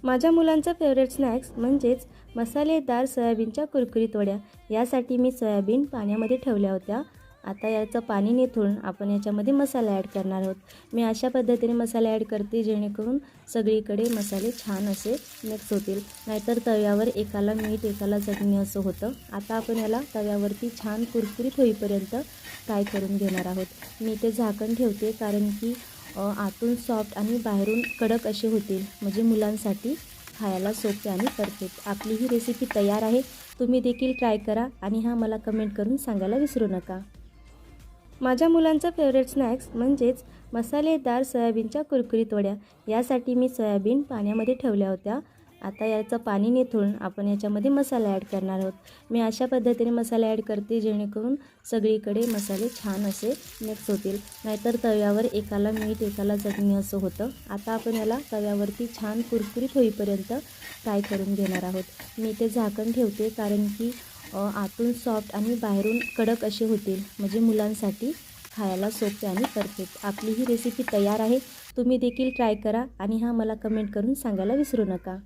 माझ्या मुलांचा favourite snacks म्हणजेच मसालेदार सोयाबीनच्या कुरकुरीत वड्या. यासाठी मी सोयाबीन पाण्यामध्ये ठेवल्या होत्या. आता याचं पाणी निथळून आपण याच्यामध्ये मसाला ॲड करणार आहोत. मी अशा पद्धतीने मसाला ॲड करते जेणेकरून सगळीकडे मसाले छान असे मिक्स होतील. नाहीतर तव्यावर एकाला मीठ एकाला चटणी असं होतं. आता आपण याला तव्यावरती छान कुरकुरीत होईपर्यंत फ्राय करून घेणार आहोत. मी ते झाकण ठेवते कारण की आतून सॉफ्ट आणि बाहेरून कडक असे होतील, म्हणजे मुलांसाठी खायला सोपे आणि परफेक्ट. आपली ही रेसिपी तयार आहे. तुम्ही देखील ट्राय करा आणि मला कमेंट करून सांगायला विसरू नका. माझ्या मुलांचा फेवरेट स्नॅक्स म्हणजेच मसालेदार सोयाबीनच्या कुरकुरीत वड्या. यासाठी मी सोयाबीन पाण्यामध्ये ठेवल्या होत्या. आता याचं पाणी निथळून आपण याच्यामध्ये मसाला ॲड करणार आहोत. मी अशा पद्धतीने मसाला ॲड करते जेणेकरून सगळीकडे मसाले छान असे मिक्स होतील. नाहीतर तव्यावर एकाला मीठ एकाला चटणी असं होतं. आता आपण याला तव्यावरती छान कुरकुरीत होईपर्यंत फ्राय करून घेणार आहोत. मी ते झाकण ठेवते कारण की आतून सॉफ्ट आणि बाहेरून कडक असे होतील, म्हणजे मुलांसाठी खायला सोपे आणि परफेक्ट. आपली ही रेसिपी तयार आहे. तुम्ही देखील ट्राय करा आणि मला कमेंट करून सांगायला विसरू नका.